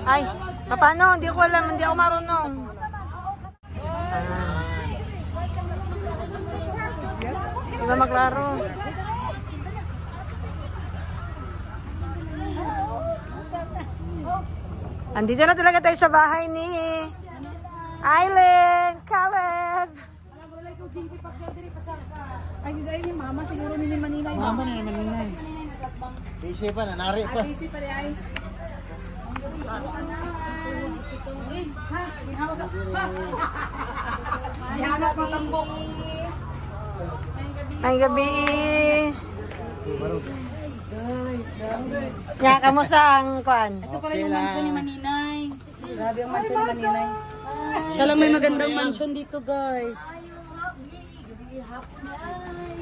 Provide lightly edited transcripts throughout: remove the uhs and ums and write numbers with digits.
Ay, paano? Hindi ko alam. Hindi ako marunong. Di ba maglaro? Andito na talaga tayo sa bahay ni Aileen, Caleb. Ay, hindi ni mama. Siguro ni Maninay. Mama ni Maninay. Busy pa, nanari pa. Busy pa rin ay. Hanap mo tambong. Ay, gabi. Ya, kamusta ang kuan? Ito pala yung mansion ni Maninay. Grabe ang mansion ni Maninay. Siya lang may magandang mansion dito, guys.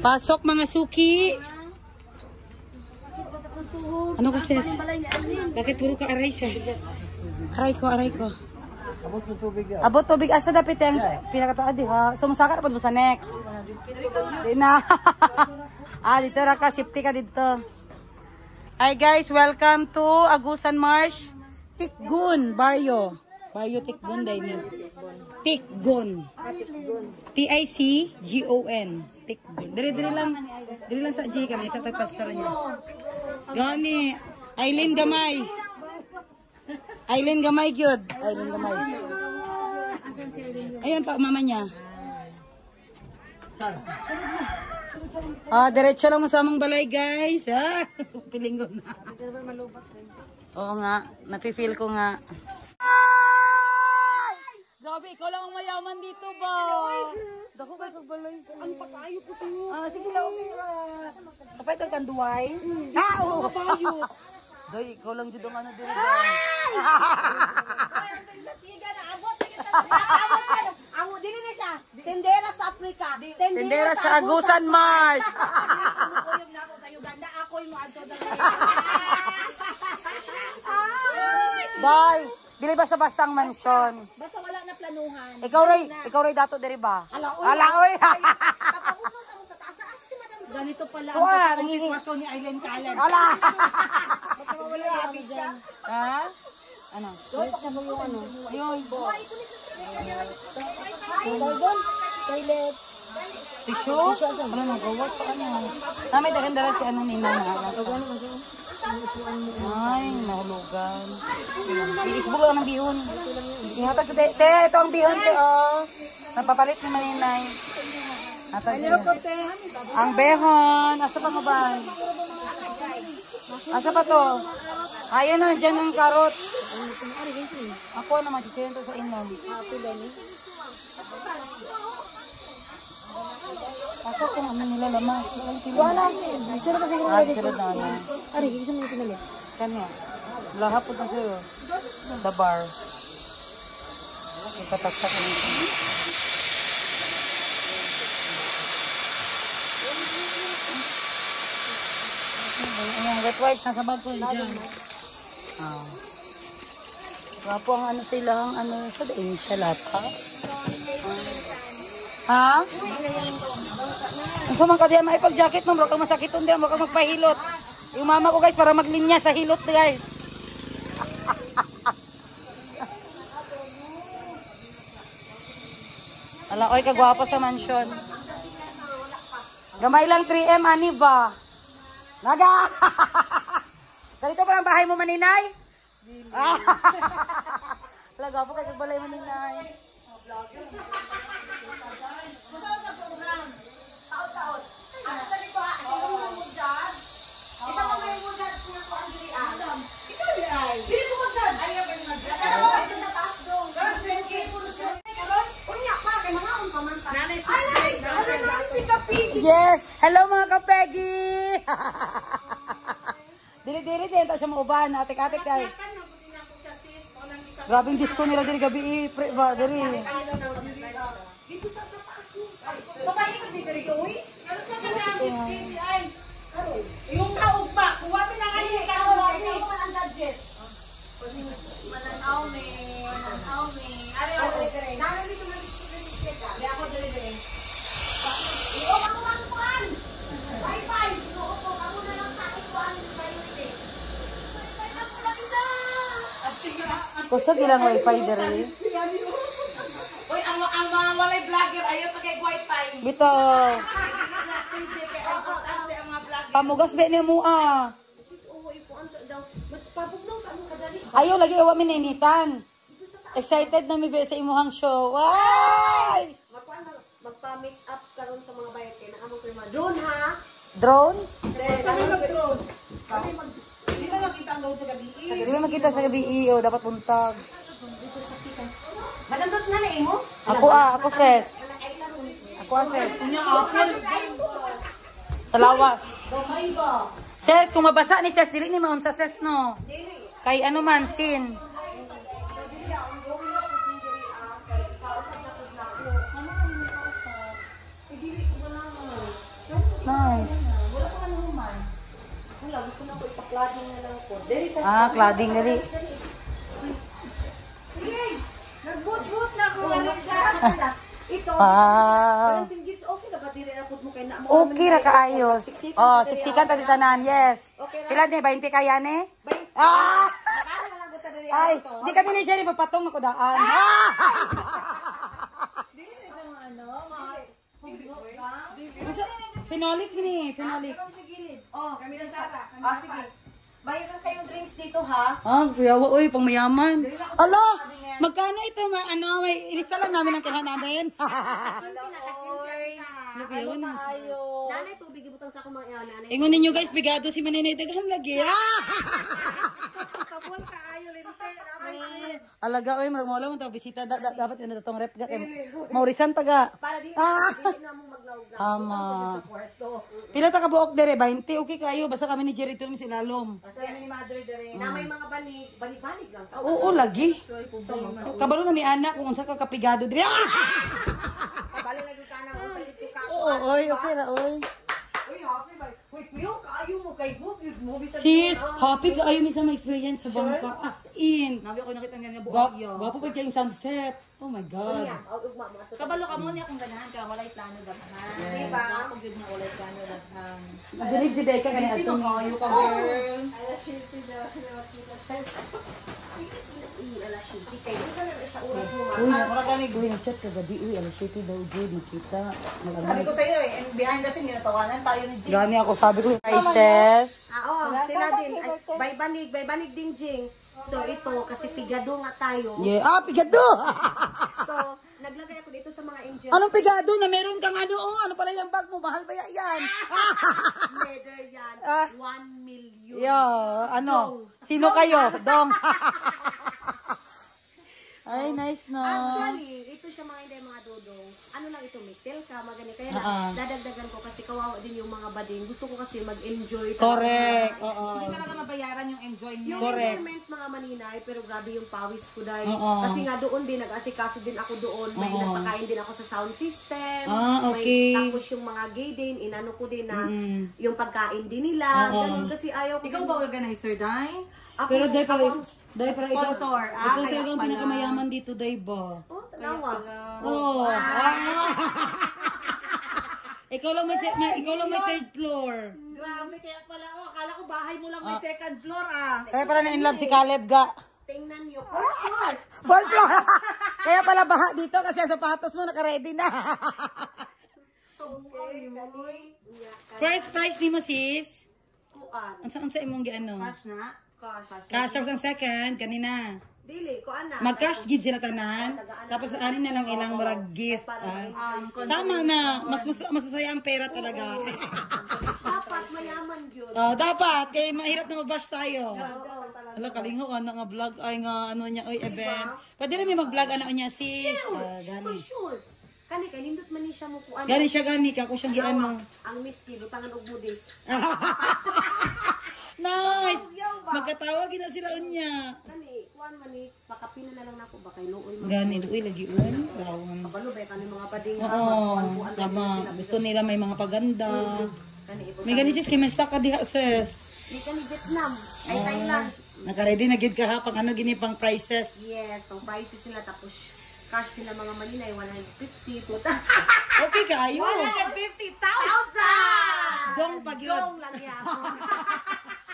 Pasok mga suki. Ano kasi? Bakit puro ka aray, sis? Aray ko, aray ko. Abot yung tubig yan. Abot tubig. Asa dapat yung pinakataad, di ha? Sumusaka na po sa next. Di na. Dito na ka. Safety ka dito. Hi guys, welcome to Agusan Marsh, Tikgun, Barrio. Barrio Tikgun, dahil Tikgun. T-I-C-G-O-N. Tikgun. Dire lang sa G kami. Ito pastor niya. Gani. Aileen Gamay. Aileen Gamay, good. Aileen Gamay. Ayun pa, mama niya. Diretso lang mo sa among balay, guys. Piling ko na. Oo nga, nafe-feel ko nga. Grabe, ikaw lang ang mayaman dito ba? Dako kayo kag balay. Ang pakayo ko sa iyo. Sige lang, umira. Kapay kag kanduway? Oo, kabayo. Doy, ikaw lang jud ang ano dito. Sige na, abot na kita. Amo dili na siya. Tendera sa Africa. Tendera sa Agusan Marsh. Ako na ako sa Uganda. Ako yung adto na. Bye. Dili basta-basta ang mansyon. Basta wala na planuhan. Ikaw ray dato diri ba? Ala oy. Pagkapunos ako sa taas. Si Madam ganito pala ang sitwasyon ni Aileen Caleb. Ala. Wala abi siya. Ha? Ano? Wait sa mo yung ano. Ayun. Toilet. Tissue? Ano na gawas sa ano? May dala si ano ni Nana. Ay, nahulugan. Iisbog lang ng bihon. Ihatag sa te, ito ang bihon te, oh. Napapalit ni Maninay. Ang behon. Asa pa mo ba? Asa pa to? Ayun na, dyan ang karot. Ako naman, chichayin to sa inom. Pasok kung ano nila lamas. Wala. Gusto na kasi Ah, sila na. Ari, gusto mo pinali. Kanya. Lahapot na sila. The bar. Ikataktak na ito. Ayan, wet wipes. Nasa bag ko dyan. Wapo ang ano sila. Ang ano sa dain siya lata. Ha? Ang sumang ka diyan maipag-jacket mo. Bro kang masakit doon. Bro kang magpahilot. Yung mama ko guys para maglinya sa hilot guys. Ala, oy kagwapo sa mansion. Gamay lang 3M, ani ba? Naga! Ganito pa ang bahay mo, Maninay? Ala, gwapo kay kagbalay, Maninay. Yes! Hello mga kapegi! Dili-dili din. Ito siya mauban. Atik-atik ay. Grabing disco nila dili gabi. Pre ba? Dili. Dito sa taas mo. Babae ko dito rin uy. Ano sa mga ay. Yung taog pa. Kuha mo na kayo. Ikaw mo ang judges. Mananaw me. Mananaw me. Nanay dito na dito. Ako dili. Iyo ako ang kuan. Wi-Fi. Inuupo ako na lang sa akin kuan priority. Ay, ako lang isa. Kusog ilang wifi dere. Uy, ang mga walay vlogger, ayaw pagay wifi. Bito. Pwede kay ang mga vlogger. Pamugas ba niya mo ah. Sis, oo, ipuan sa daw. Magpabugnaw sa ano kadali. Ayaw lagi awa mininitan. Excited na mi ba sa imuhang show. Ay! Magpa-make up karon sa mga bayad kay na amo prima. Drone ha. Drone? Sabi mag-drone. Hindi na makita ang drone sa gabi. Hindi mo makita sa gabi iyo, dapat puntag. Madam Dots na na imo? Ako ses. Ako ses. Sa lawas. Ses, kung mabasa ni ses, dili ni maon sa ses no. Kay ano man, sin. Nice. Wala, gusto na ko ipa-cladding na lang po. Dere ka. Cladding dali. Nag-boot na ako. Ito. Ah. Parang gits okay na ba dire na pud mo kay na mo. Okay ra kaayos. Oh, siksikan ta tanan, yes. Pila ni 20 kaya ni? Ah! Ay, di kami ni Jerry papatong ako daan. Phenolic ni, phenolic. Oh, kami sa Sara. Ah, sige. Mayroon kayong drinks dito ha. Kuya, oy, pang mayaman. Ala, magkano ito? May ilista lang namin ang kailangan namin. Nanay, tubig ibutang sa akong mga nanay. Ingon ninyo guys, bigado si Manenay daghang lagi. Kabul ka ayo linte. Alaga, oy, marag mawala mo ito. Bisita, dapat yun na itong rep. Maurisan taga. Para di na mo maglaog na. Tama. Sa kwarto. Pila ta ka buok dere, 20, okay kayo. Basta kami ni Jerry tulong si Lalom. Kasi ni Mother dire. Na may mga banig lang sa. Oo, lagi. Kabalo na may anak, kung unsa ka kapigado dere. Kabalo na gyud kanang unsa dito ka. Oo, oy, okay na, oy. Uy, happy ba? Uy, kuyo kaayo mo kay mo bisag. Sis, happy ka ayaw sa mga experience sa bangka. As in. Nabi ako nakita nga nga buong yun. Gwapo pa kayong sunset. Oh my God. Ugma mo ato. Kabalo ka mo niya kung ganahan ka, walay plano daghan. Diba? Ako gyud nga walay plano daghan. Dilig di ka ganyan Sino atong. nga ka girl? Ala shit daw sa mga kita sa. Ala shit kay mo sa siya oras mo Uy, Mura gani. uy, nag-chat ka gabi. Uy, alas 7 daw, Jade. Nakita. Sabi ko sa iyo and behind the scene ginatawanan tayo ni Jim. Gani ako, sabi ko, hi sis. Oo, sila din. Bay banig din Jing. So ito kasi pigado nga tayo. Yeah. Pigado! So naglagay ako dito sa mga angels. Anong pigado na meron kang ano? Ano pala yung bag mo? Mahal ba yan? Leather yan. 1 million. Yeah, ano? Sino kayo? Dong. Ay, nice na. Actually, ito siya mga dodong. Ano lang ito, may sale ka, magani. Kaya lang, dadagdagan ko kasi kawawa din yung mga bading. Gusto ko kasi mag-enjoy. Correct. Oo. Hindi talaga mabayaran yung enjoy niyo. Yung enjoyment mga maninay, pero grabe yung pawis ko dahil. Oo. Kasi nga doon din, nag-asikaso din ako doon. May nagpakain din ako sa sound system. Okay. May, tapos yung mga gay din, inano ko din na yung pagkain din nila. Ganun kasi ayaw ko. Ikaw ba organizer, Dai? Pero dahil para ikaw, Sponsor. ikaw Kaya talagang pala. pinakamayaman dito, dahil ba? Oh, tanawa. Oh. Ikaw lang may third floor. Grabe, kaya pala, akala ko bahay mo lang may second floor Kaya pala na in love si Caleb ga. Tingnan nyo. Fourth floor. Fourth floor. Kaya pala baha dito kasi ang sapatos mo naka-ready na. Okay, First prize ni mo sis. kuan. Ang sa imong giano? Cash na. Cash. Cash tapos ang second kanina. Dili, kuan na. Mag-cash gid sila tanan. Tapos anin na lang ilang murag gift. Tama na. Mas masaya ang pera talaga. Dapat mayaman yun. Dapat kay mahirap na mabash tayo. Ala kalingaw ano nga vlog ay nga ano niya oy event. Pwede rin may mag-vlog ano niya sis. For sure. Kani kay nindot man ni siya mo kuan. Gani siya gani ka ko siyang giano. Ang miski butangan og budis. Nice. Magkatawa gina sila unya. Kani kuan man ni pakapina na lang nako ba kay luoy man. Gani uy lagi un. Dawan. Kabalo ba kani mga bading Oo, tama. Gusto nila may mga paganda. Kani ibo. May gani sis kay may stock ka diha sis. Ni kani Vietnam, ay Thailand. Naka-ready na gid ka ha pang ano gini pang prices. Yes, pang prices nila tapos cash nila mga maninay 150 to. Okay kayo. 150,000! Dong pag yun. Dong lang yan.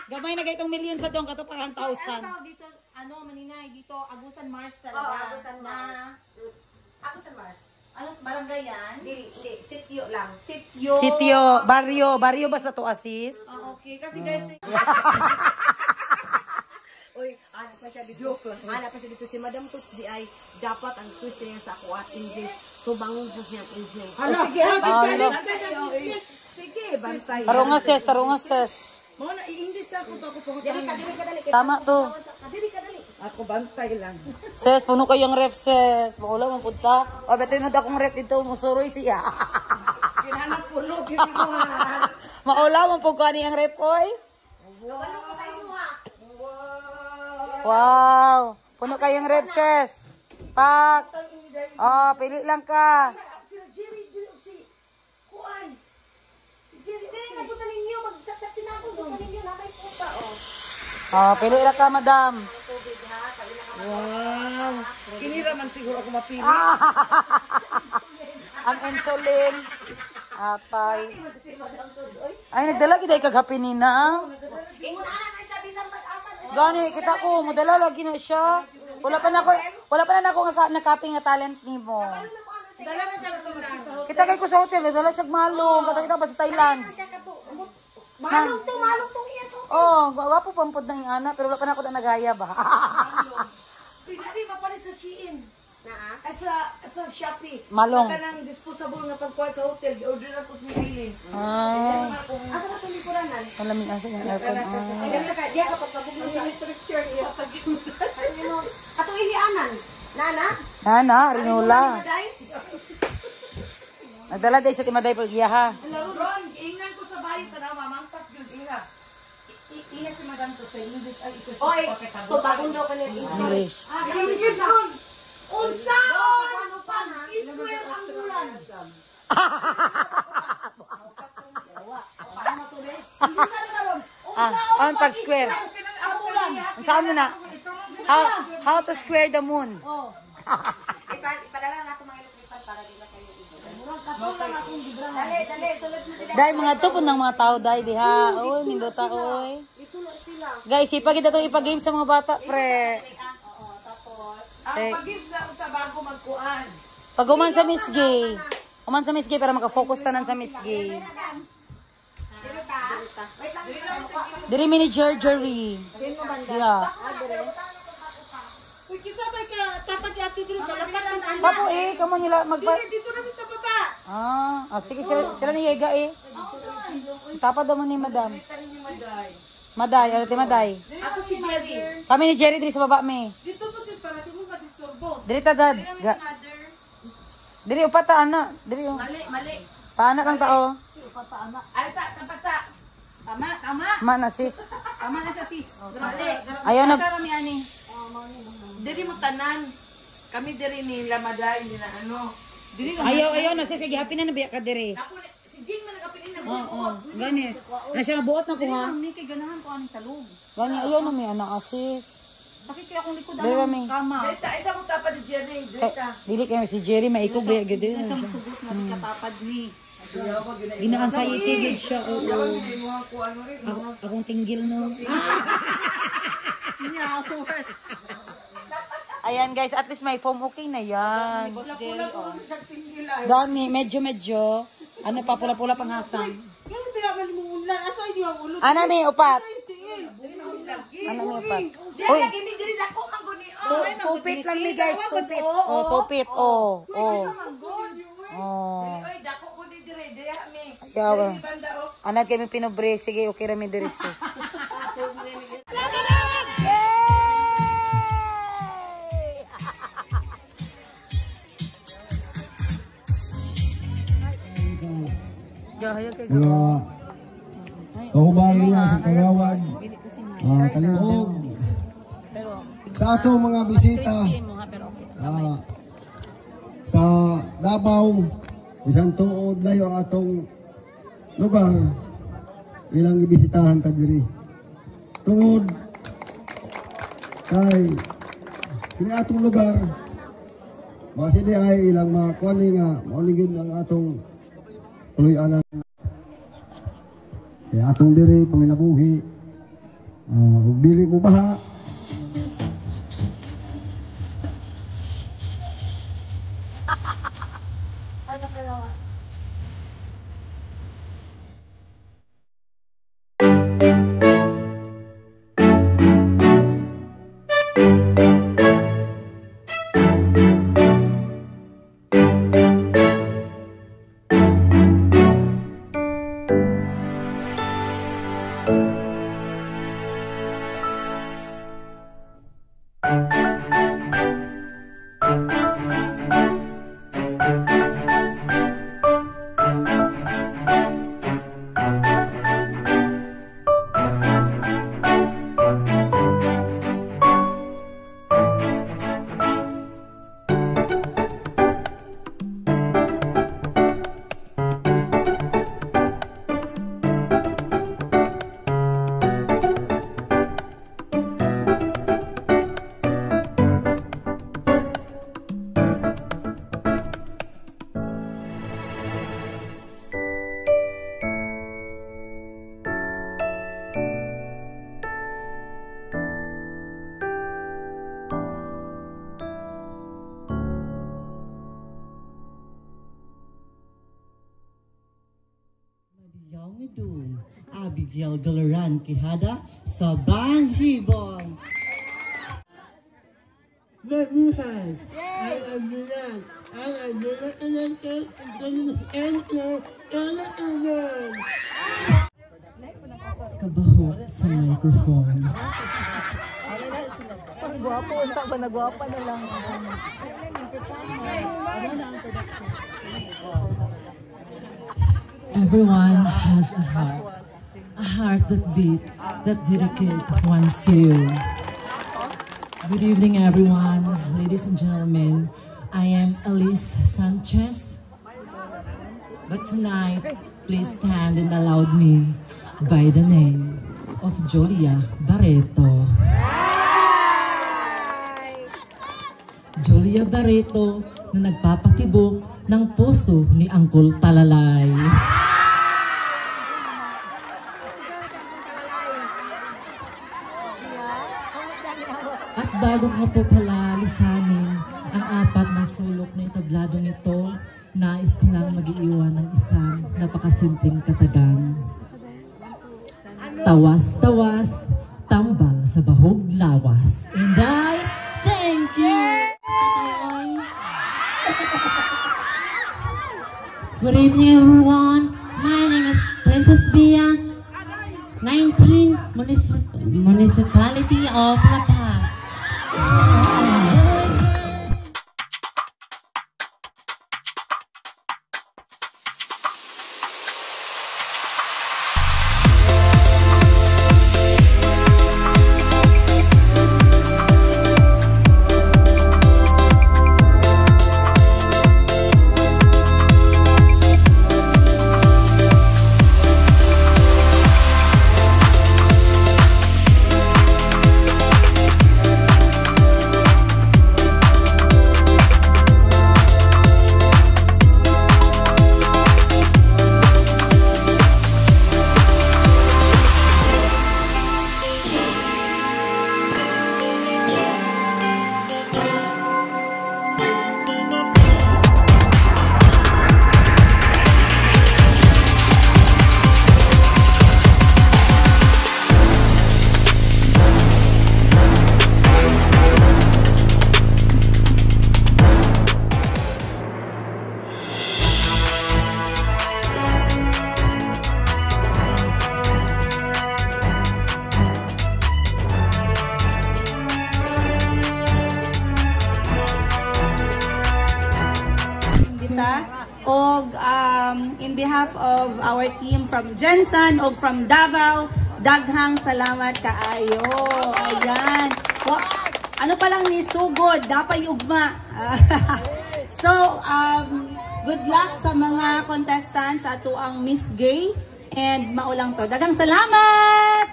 Gamay na gaytong million sa dong kato parang 1,000. Ano dito, ano, Maninay, dito, Agusan Mars talaga. Agusan Mars. Agusan Mars. Ano, barangay yan? Hindi, sityo lang. Sityo. Sitio, barrio ba sa Tuasis? Ah, okay, kasi guys, Uy, anak pa siya dito. Anak pa siya dito. Si Madam Tut di ay dapat ang twist niya sa ako at English. So, bangon po siya ang English. Sige, bantay. Tarungas ses. Mga na, i-English na ako to. Dali ka, dali. Tama to. Dali ka, dali. Ako bantay lang. Ses, puno kayong ref, ses. Maula mo punta. O, beto yun akong ref dito. Musuroy siya. Kinanap pulo. Kinanap Maula mo po kani ang ref, oy. Ano ko sa inyo ha? Wow. Puno kayong ref, ses. Pak. Oh, pili lang ka. Si Jerry, si Kuan. Si Jerry. Hindi, nagpunta ninyo. Magsaksak sinakong doon ninyo na may puta, oh. Oh, pili lang ka, madam. Wow. Kiniraman siguro ako mapili. Ang insulin. Atay. Ay, nagdala kita kagapi ni na. Ingon na siya, bisan mag-asa. Gani, kita ko, madala lagi na siya. Wala pa na ako nakaping nga talent ni mo. Dala na siya na Kita kay ko sa hotel, dala siya malong. Kita pa sa Thailand. Malong tong iya so. Oh, gwapo pampod na yung ana, pero wala pa na ako na nagaya ba? Pinari mapalit sa Shein. Naa. Ay sa Shopee. Malong. Kanang disposable na pagkuha sa hotel, order ako sa Miley. Ah, Asa na tong likuranan? malamig asa yung aircon. Ah. Ay sa diya ka pagpabugno sa picture iya pag. Ato ilianan. Nana? Nana, rinula. Maday? Nagdala day sa timaday pag iyaha. Ron, ingnan ko sa bayo tanaw mamangkas gyud ira. Iya si Madam to sa English ay ito sa Oy, pakita. to bagong daw kanil English. English Ron. Unsa? Paano pa na? Square ang bulan. On pag square. Ang bulan. Saan mo na? How to square the moon? Ipadala na ako mga ilupitan para di ba kayo Dali, sulod mo dili. Dahil mga to po ng mga tao dahil diha. Oy, mindota oy. Itulo sila. Guys, ipagid ito ipag-game sa mga bata, pre. Ang pag-gives na sa bago magkuan. Pag uman sa Miss Gay. Uman sa Miss Gay para makafocus tanan sa Miss Gay. Dili ka? Wait lang. Diri mini Jerry. Yeah. Uy, kita ba ka tapat yati diri ka? Papo kamo nila magpa... Dito na sa baba. Sige sila ni Yega Tapad daw mo ni Madam. Maday, ano ti Maday? Asa si Jerry? Kami ni Jerry diri sa baba me. Dito po sis para di mo madisturbo. Diri ta dad. Diri upata ana. Diri oh. Mali. Paana kang tao? Ay, tapat sa. Tama. Mana sis. Tama na siya sis. Mali. Ayaw nag... Karami ani. Diri mo tanan. Kami diri ni Lamaday ni na ano. Diri lang. Ayaw na sis. Happy na nabiya ka diri. Ako si Jing man nagapilin na Oo. Gani. Na siya buot na ko ha. Ni kay ganahan ko ani sa loob. Gani ayaw na may anak asis. Bakit kaya akong likodan Diri ng kami. kama? Ita mo tapad ni Jerry. Dita. Dili kayo si Jerry maikog ba gid. Siya musugot na di katapad ni. Ginaan sa itigid siya. Oo. Ko ano rin. Akong tinggil no. Ayan guys, at least may foam okay na yan. Dami, medyo. Ano pa, pula-pula panghasang. Pero tiya mali mo ulan. Aso ay di ang ulo. Ano may upat? Ano may upat? Uy, Kimi diri dako man guni. tupit lang ni guys, tupit. Oh, tupit. Oh. Oy, dako ko di dire. Diri mi. Ayaw. Banda o. Anak kami pinobre, sige, okay rami diri sis. Mga kauban niya sa Kagawan, Kalihog, sa ato mga bisita sa Davao, isang tuod layo ang atong lugar, ilang ibisitahan ta diri. Tungod kay kini atong lugar, base di ay ilang mga kuani nga maunigin ang atong puloy-anan. Kaya atong diri panginabuhi, ug dili mo baha Abigail Galaran Quijada sa Banghibong. Mabuhay! Ang amunan! Ang amunan ko! Kalaunan! Kabaho sa microphone. Gwapo, unta ba nagwapa na lang. Everyone has a heart that beat, that dedicate wants you. Good evening, everyone, ladies and gentlemen. I am Elise Sanchez, but tonight, please stand and allow me by the name of Jolia Barreto. Jolia Barreto na nagpapatibok ng puso ni Angkol Talalay. At bago nga po pala lisanin ang apat na sulok na itabladong ito, nais ko lang mag-iiwan ng isang napakasimpleng katagang. Tawas-tawas, tambal sa bahog lawas. And I thank you! Good evening, everyone. My name is Princess Bia, 19 Municipality of La Paz. Og in behalf of our team from Jensen og from Davao, daghang salamat kaayo. Ayan. Ano pa lang ni sugod, dapat ugma. So, good luck sa mga contestants ato ang Miss Gay and maulang to. Daghang salamat!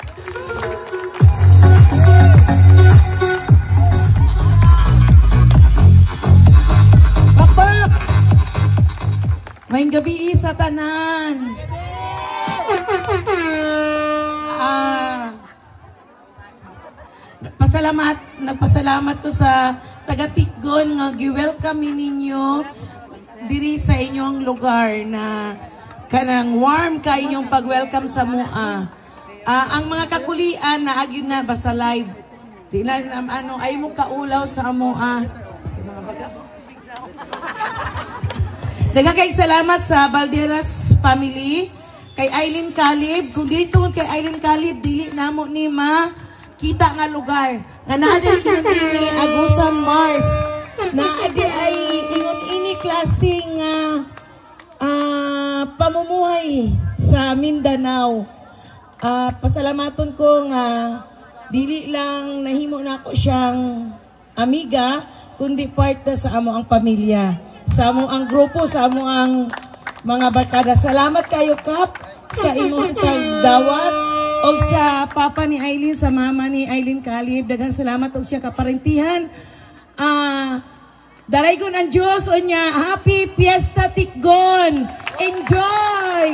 Maayong gabi sa tanan. Nagpasalamat ko sa taga-Tikgon nga gi-welcome ninyo. diri sa inyong lugar na kanang warm ka inyong pag-welcome sa mua. Ang mga kakulian na agyon na basta live. Di na ano ay mo kaulaw sa mua. Nagkakaig salamat sa Balderas family, kay Aileen Calib. Kung dito kay Aileen Calib, dili namo ni kita nga lugar. Nga naaday ini Agusan Mars. Naaday ay ingon ini klaseng pamumuhay sa Mindanao. Pasalamaton ko nga dili lang nahimo na ako siyang amiga, kundi part na sa amo ang pamilya, sa amo ang grupo, sa amo ang mga barkada. Salamat kayo, Kap, sa imong pagdawat o sa papa ni Aileen, sa mama ni Aileen Calib. Daghang salamat og siya kaparentihan. Daraygon ang Diyos o niya. Happy Fiesta Tikgon! Enjoy!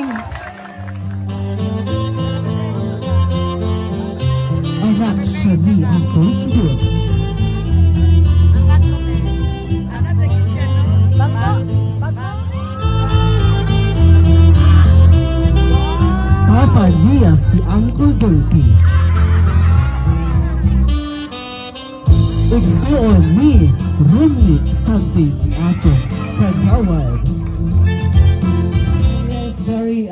Anak siya ni Uncle Kid. Papa niya si Uncle Dolphy. Igsuon ni Rumnik Santig ato kagawad. Yes, very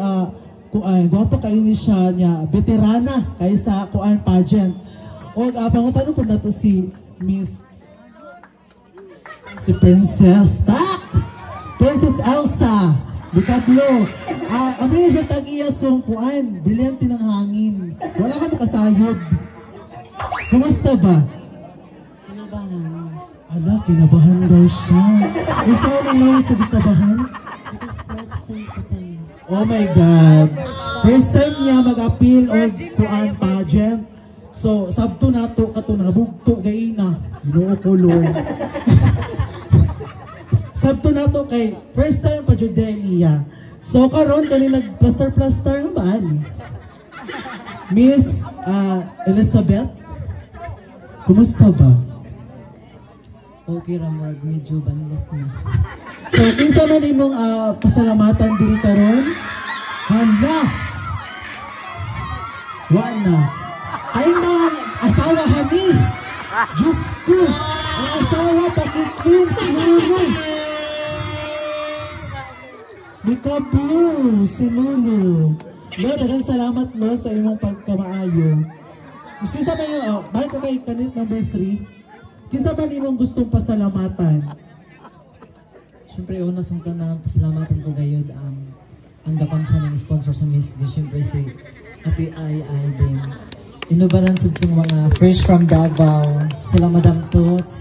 guwapo kayo ni siya niya, veterana kay sa kuan pageant. O pangutanong ko na to si Miss Princess Princess Elsa Dicaplo. Amin siya tag-iyasong kuan, brilyante ng hangin. Wala ka makasayod. Kumusta ba? Ala, kinabahan daw siya. Isa na lang sa kinabahan? Oh my God. First time niya mag-appeal o kuan pageant. So, sabto na to, kato na, bugto gay na. Ginoo kulong. Sabto na to kay first time pa jud niya. So, karon kani nag-plaster-plaster naman. Miss Elizabeth, kumusta ba? Okay, Ramrag, medyo banilas na. So, kinsa man imong pasalamatan diri karon? Handa! Wala. Ay mga asawa hani! Diyos ko! Ang asawa pakiklim si Lulu! Dicaplo si Lulu! Lo, dagang salamat lo sa imong pagkamaayo. Mas kinsa man yung, balik ka kay kanit number 3. Kinsa man imong gustong pasalamatan? Siyempre, una sa na pasalamatan ko gayod ang gapansa ng sponsor sa Miss G. Siyempre si Happy Ay din. Inubalan sa mga fresh from Davao, sila Madam Toots.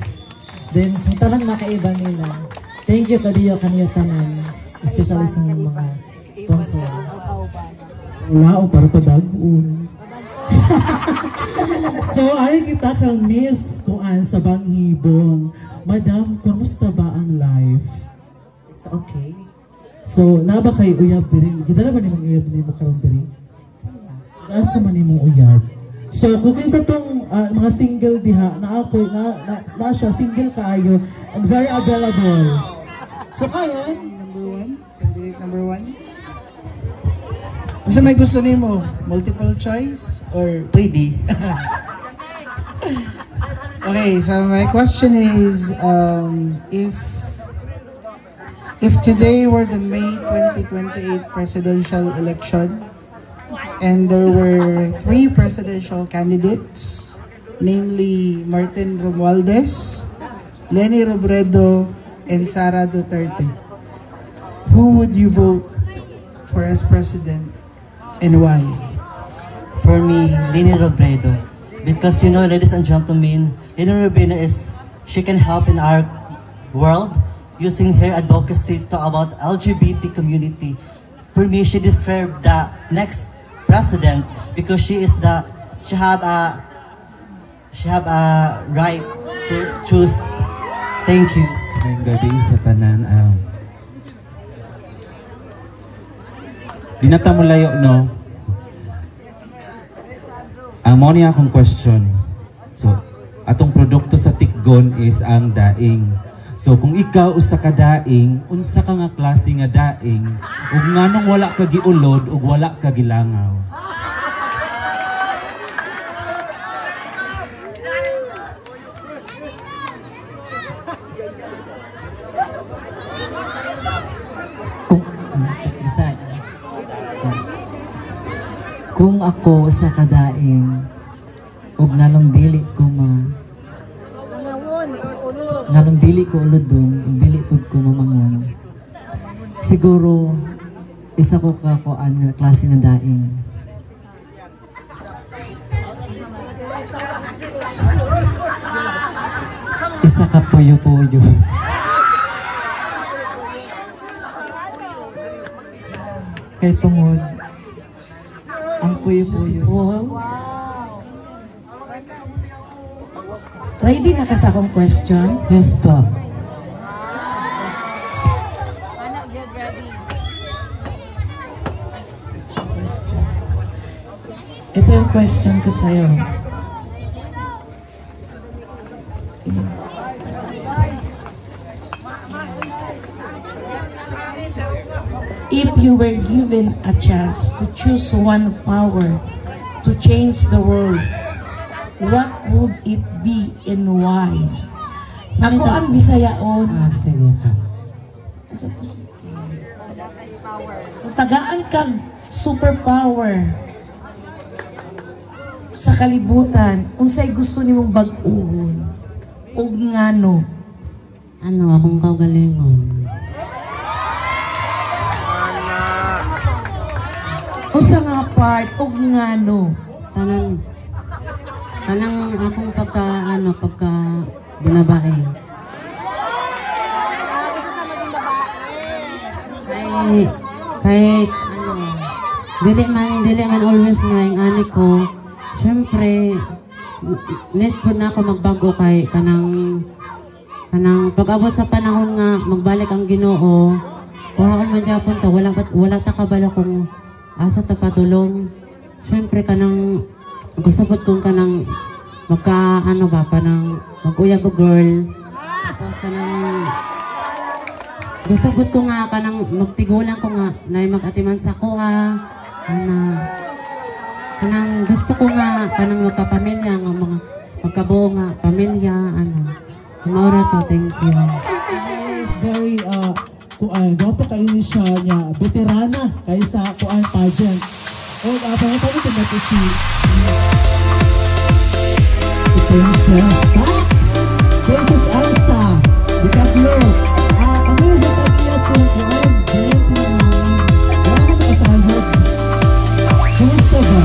Then, sa talang nakaiba nila. Thank you kadiyo kaniyo tanan, especially sa mga sponsors. Wala o para padagun. So, ay kita kang Miss kuan sa Banghibong. Madam, kumusta ba ang life? It's okay. So, naba kay uyab diri? Gidala ba nimong uyab nimo karon diri? Taas naman nimong uyab. So, kung kinsa tong mga single diha, na siya, single kaayo, and very available. So, kayon, Number 1? Candidate number 1? Kasi may gusto nimo? Multiple choice? Or Pwede. okay, so my question is, if today were the May 2028 presidential election, and there were 3 presidential candidates, namely Martin Romualdez, Leni Robredo, and Sara Duterte, who would you vote for as president, and why? For me, Leni Robredo. Because, you know, ladies and gentlemen, Leni Robredo she can help in our world using her advocacy to about LGBT community. For me, she deserves the next president because she have a right to choose. Thank you. Ngayong gabi sa tanan, di na ta mo layo, no? Ang mo niya akong question. So, atong produkto sa Tikgon is ang daing. So kung ikaw usa ka daing, unsa ka nga klase nga daing, ug nganong wala ka giulod ug wala ka gilangaw. Kung ako sa kadaing ug nganong dili ko nganong dili ko ulod dun ug dili pud ko mamangon, siguro isa ko ka kuan nga klase nga daing. Isa ka puyo-puyo. Kay tungod ang puyo-puyo. Ready na ka sa akong question? Yes po. Ito yung question ko sa'yo. If you were given a chance to choose one power to change the world, what would it be and why? Ako ang Bisayaon. Sige pa. Kung tagaan kag superpower sa kalibutan, unsay gusto nimong bag-uhon? Ug ngano? Ano akong kaugalingon? Usa nga part ug ngano? Kanang akong pagka binabae. Kahit dili man always nga yung ani ko. Syempre need po na ako magbago kay kanang pag-abot sa panahon nga magbalik ang Ginoo. Kuhaan man gyapon ta wala ta kabalo kung asa ta patulong. Syempre kanang gusto ko kung kanang mag-uyab ko girl. Tapos kanang gusto ko nga kanang magtigulan ko nga na mag-atiman sa kuha. Kanang gusto ko nga kanang magkapamilya nga mga magkabuo nga pamilya Maura to, thank you. Is very gwapo kayo siya niya veterana kaysa kuan pageant. O pangatay ko na si Princess Princess Elsa Dicaplo. Ano siya pag-iyas yung kuan direct na wala ka makasahod. Kumusta ba?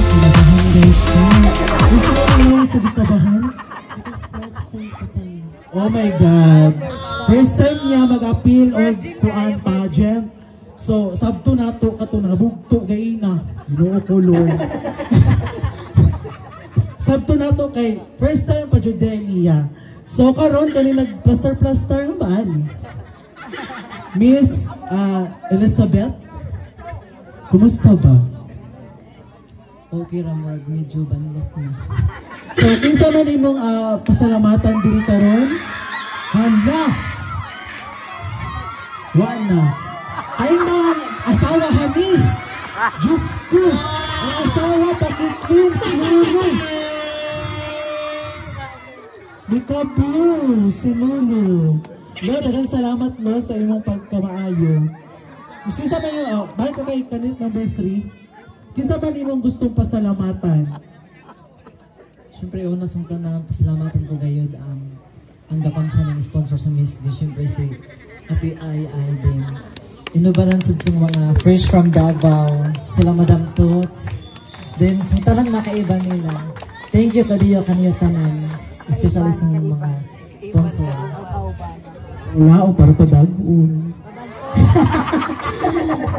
Kinabahan guys siya. Gusto ko lang sa dikabahan? Oh my God. First time niya mag-appeal o kuan pageant. So, sabto na to kato na bugto gay na. Ginoo ko Lord. Sabto na to kay first time pa jud niya. So karon kani nag-plaster ng baan. Miss Elizabeth. Kumusta ba? Okay ra murag medyo banwas na. So kinsa man imong pasalamatan diri karon? Handa. Wa na. Ay mga asawa hani. Diyos ko. Ang asawa pakiklim si Lulu. Dicaplo si Lulu. Lord, dagang salamat Lord sa imong pagkamaayo. Miski sa man yung, balik ka kay kanit number 3. Kinsa man imong gustong pasalamatan? Siyempre, una sa mga pasalamatan ko gayod ang dapansa ng sponsor sa Miss G. Siyempre si Ate Ai din. Inubalan sa mga fresh from Davao, sila Madam Toots. Then, sa talang nakaiba nila. Thank you kadiyo kanyo tanan. Especially sa mga sponsors. Wala o para padagun.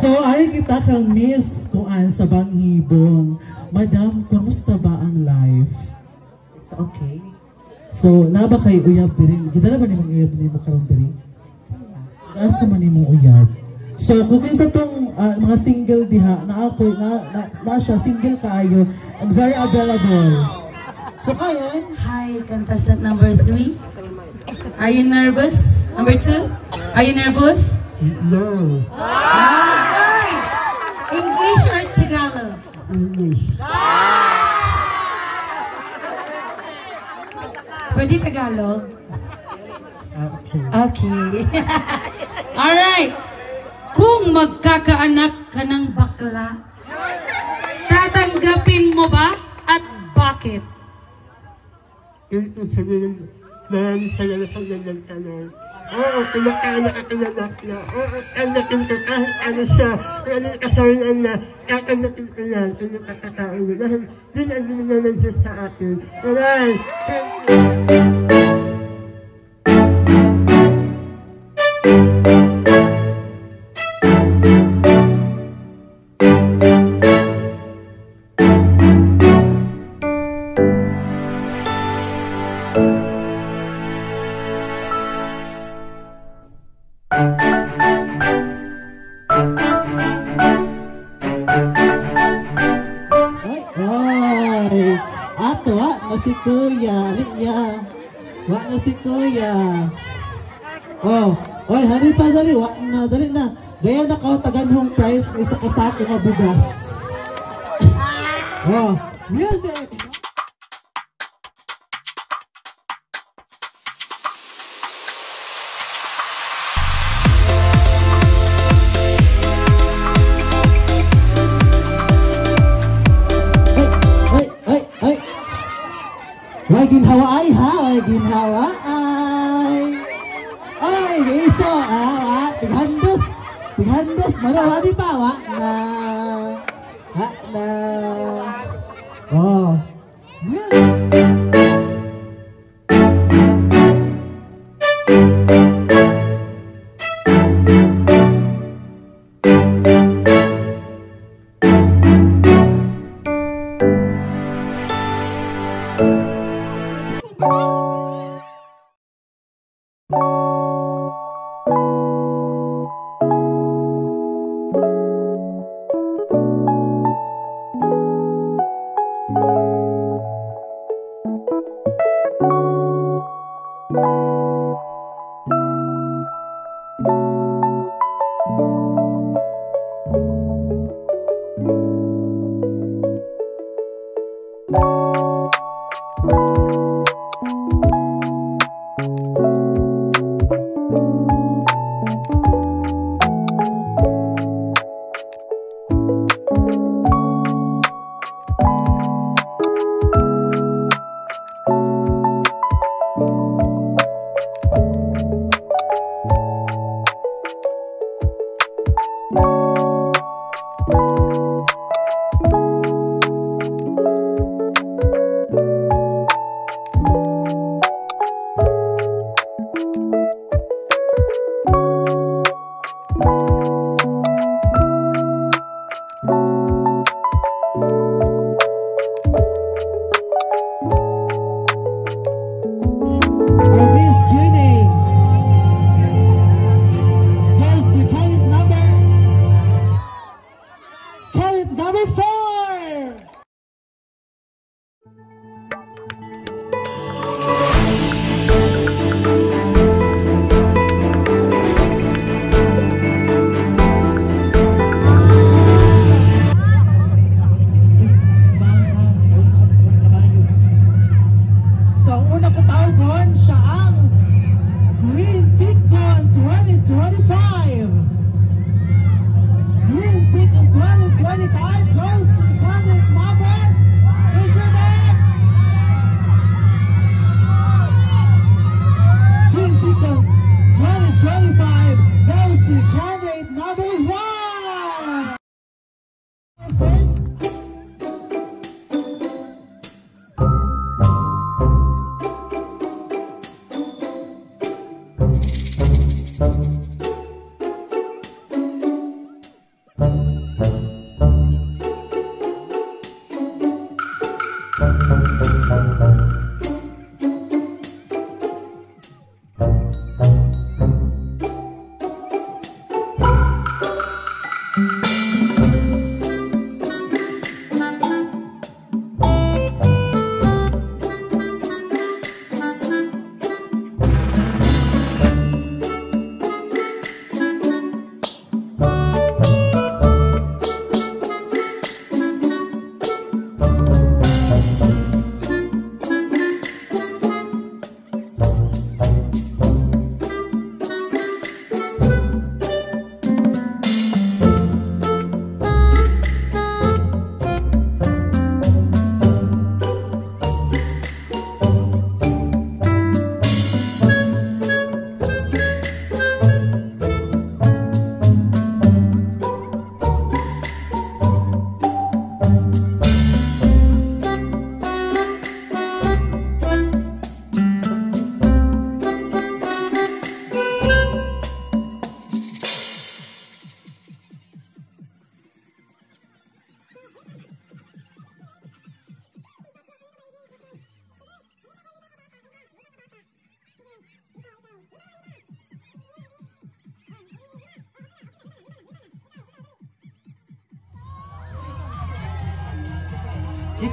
So, ay kita kang Miss kuan sa Banghibong. Madam, kumusta ba ang life? It's okay. So, naba kay uyab diri. Kita na ba nimong uyab nimo karon diri? Taas naman nimong uyab. So, kung kinsa tong mga single diha, na siya, single kaayo, and very available. So ngayon, Hi, contestant number 3. Are you nervous? Number 2? Are you nervous? no. Okay. English or Tagalog? English. Pwede Tagalog? Okay. Okay. Alright. Kung magkakaanak ka ng bakla, tatanggapin mo ba at bakit? Ito sabihin, maraming salamat sa ganang tanong. Oo, kumakain ako ng bakla. Oo, tanggapin ko kahit ano siya. Kung ano yung kasalanan na, tatanggapin ko yan. Ano yung kakakain mo. Dahil pinagbinan na ng Diyos sa atin. Alright, thank you. Ay, ato na si Kuya, Liya. Wa na si Kuya. Oh, oy, hari pa dali, dali na. Gaya na kao taganhong price may isa kasako nga bugas. Oh, music. Way ginhawa ay ha, way ginhawa ay. Ay, iso pighandos, marawa di pa wa na. Oh.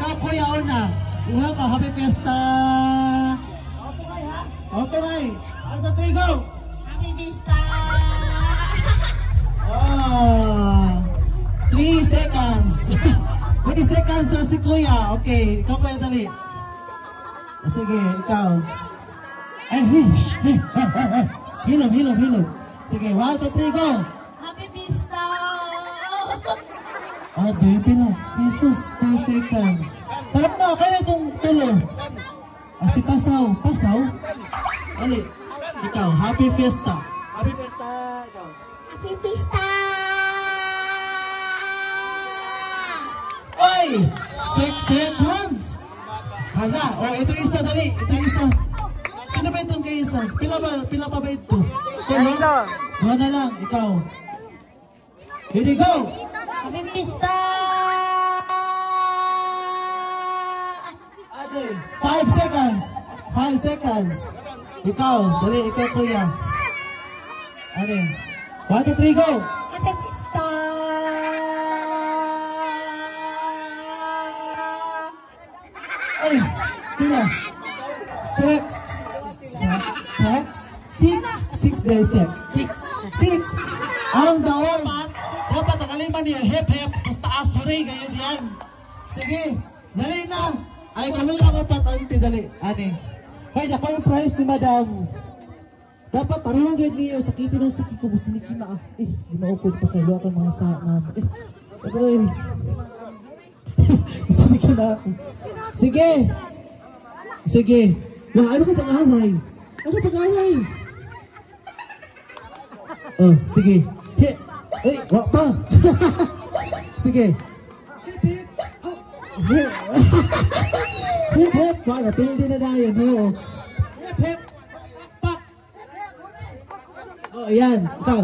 ikaw kuya una. Una ka, happy fiesta! Auto ngay! Auto tayo, go! Happy Vista! 3 seconds! 3 seconds lang si kuya. Okay, ikaw kuya dali. Sige, ikaw. Hilom. Sige, 1, 2, 3, go! Happy Vista! Baby na. Jesus, 2 seconds. Tarap na, kaya itong tulo. Si Pasaw. Pasaw? Ali, ikaw, happy fiesta. Happy fiesta, ikaw. Happy Vista! Oy! 6 seconds! Hala, ito isa, dali. Ito isa. Sino ba itong kay isa? Pila pa ba ito? Tulo? Doon na lang, ikaw. Here you go! Happy Vista! 5 seconds. 5 seconds. Ikaw, dali, ikaw kuya. Ano? 1, 2, 3, go! Happy Vista! Ay, pila. 6. Ang dapat nakaliman niya, hep, tapos taas, hari, ganyan yan. Sige, dali na. Ay, kami ang patante, dali. Ani. Ay, naku yung price ni madam. Dapat tarungan niyo, sakitin ang sakit ko, businikin na. Ginaupod pa sa ilo ako mga sa namin. Businikin na ako. Sige. Ano ka pag-away? Sige. Wak pa. Sige. Hip. Wala, pildi na dayon. Hip. Pak. Ayan. Ikaw.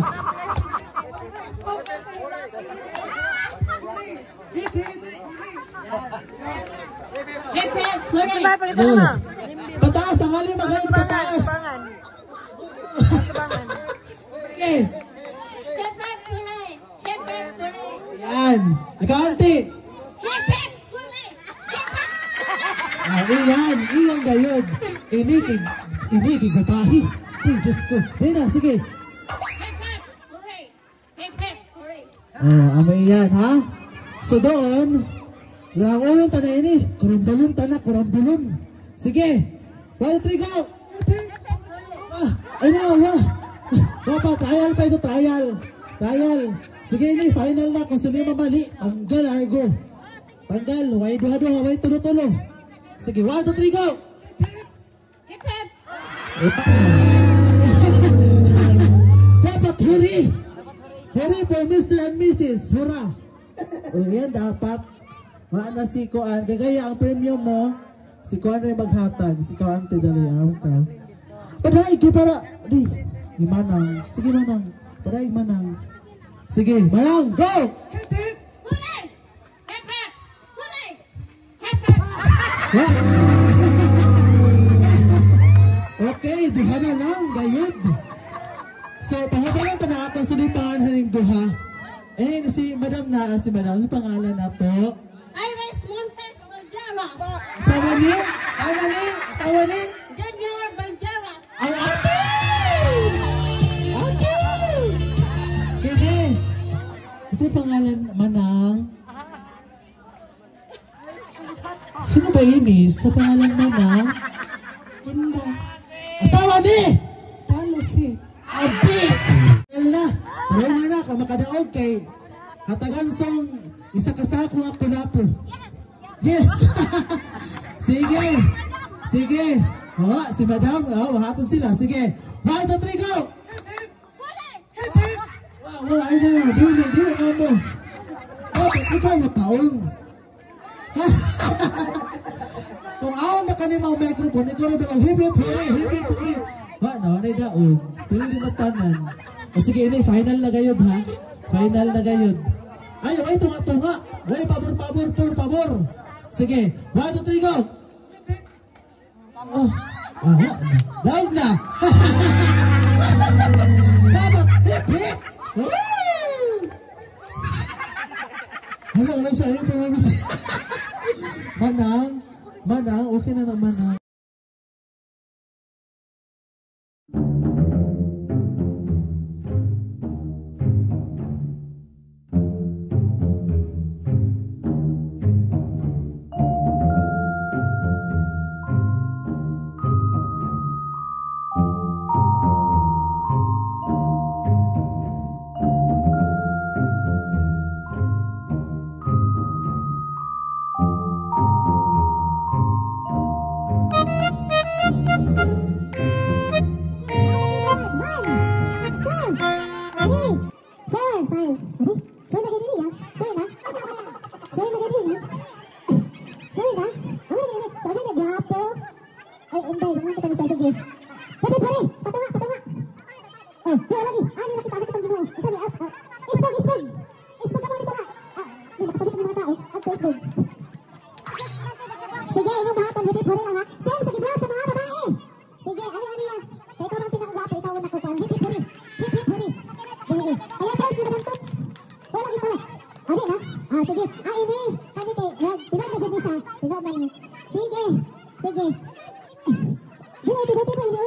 Pataas, ang hali magayon, pataas. Okay. Yan. Ikaw, auntie. Iyan gayon. Inikig babahi. Ay, Diyos ko. Yan na, sige. Amay yan, ha? So doon, unang tanay ini. Kurambulon. Sige. 1, 2, 3, go! Trial pa ito, trial. Sige ini, final na. Kung sino yung mamali, tanggal, argo. Tanggal, huwag duha-duha, huwag tulo-tulo. Sige, 1, 2, 3, go! Dapat huri for Mr. and Mrs. Hura. Yan dapat. Maana si Kuan. Gagaya ang premium mo. Si Kuan ay maghatag. Si Kuan dali. Paday, para. Di manang. Sige manang. Paday manang. Sige, manang. Go! Okay, duha na lang, gayud. So, pahagalan ta na akong sulipangan haning duha. Si madam na, ano pangalan na to? Iris Montes Banderas. Asawa ni? Ano ni? Asawa ni? Junior Banderas. Ang ate! Kini, kasi pangalan manang? Sino ba ini? Sa pangalan manang? Hindi. Asawa ni? Talo si Abi. Na, pero na ka makadaog kay hatagan song isa kasako nga pulapo. Yes. Sige. Si madam, wahatod sila. Sige. 1, 2, 3, go. Ay na, dili ka mo. Ikaw mo taong. Kung awan na kanimang microphone, ikaw rin bilang hip-hip, huri. Nawanay daon. Pili din na tanan. O sige, ini, final na gayod ha. Final na gayod. Ay, tunga. Way, pabor. Sige, 1, 2, 3, go. Daog na. Dapat, hip-hip. Ano siya, hip-hip. sige. Happy pare, patunga, patunga. Oh, yun lagi. Ano nakita ang Ginoo? Isa ni Isbog, isbog. Isbog ka dito nga. Di makasabit ng mga tao. At isbog. Sige, inyong bahaton, happy pare lang ha. Same sa gibra sa mga babae. Sige, ano yan? Kaya ikaw ang pinakagwapo, ikaw ang nakukuhan. Happy pare. Happy pare. Sige. Kaya guys, di ba ng tots? Wala kita mo. Adi na? Sige. Ini. Kani kay, tinag na dyan isa. Tinag na niya. Sige. Sige. Dili, tiba-tiba ini.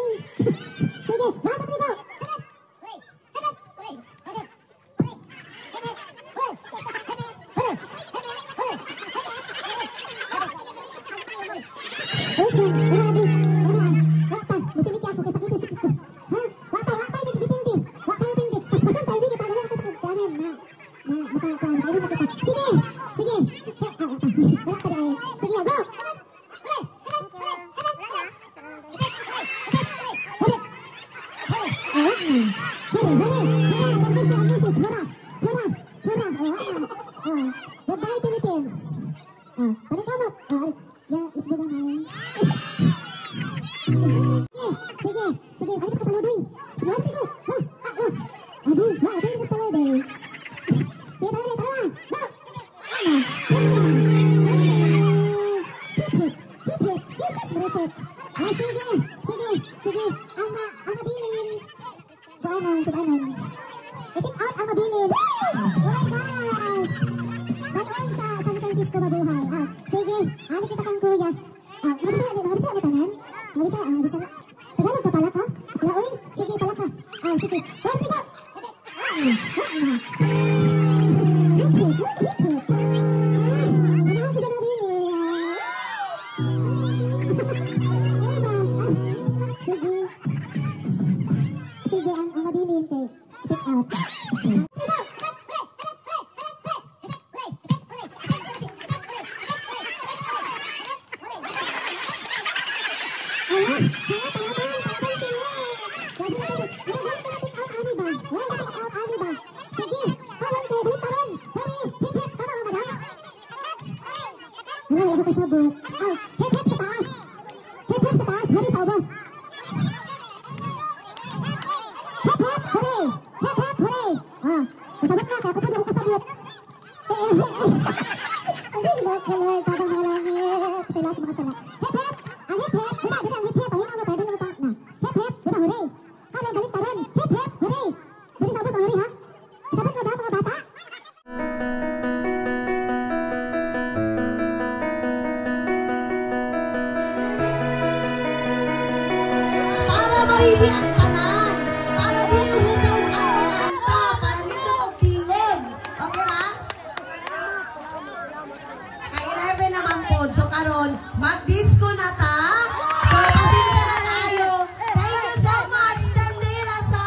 Sige, bahaton dito. Goodbye, Philippines. Panikamot. Yang isbo lang ay. Sige. Sige, balik ka taludoy. Sige, balik ko. Aduh, aduh ka taludoy. Sige, taludoy. Sige. Ang mabilin. Kuanon. I-take out ang mabilin. Oh my gosh. Panoon sa San Francisco mabuhay. Sige, ano kita kang kuya. Mabisa mo tanan? Mabisa. Tagalog ka pala ka? Laoy? Sige, pala ka. Sige. Well, sige. Manahan ko sa nabili. Sige, ang mabilin kay take out. Maridi ang tanan. Para di humog ang panganta. Para dito tagtingon. Okay na? Ka-11 naman po. So karon mag-disco na ta. So pasensya na tayo. Thank you so much. Dandila sa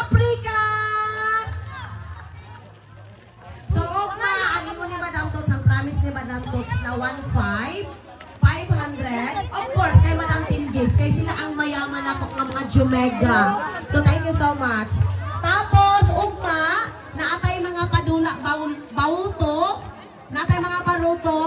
Africa. So Ogma, alingon ni Madam Tots. Ang promise ni Madam Tots na 1,500. Of course, kay Madam Team Gibbs. Kay sila ang mayaman natok ng mga Jumega. So, thank you so much. Tapos, ugma, naatay mga padula, bauto, naatay mga paruto,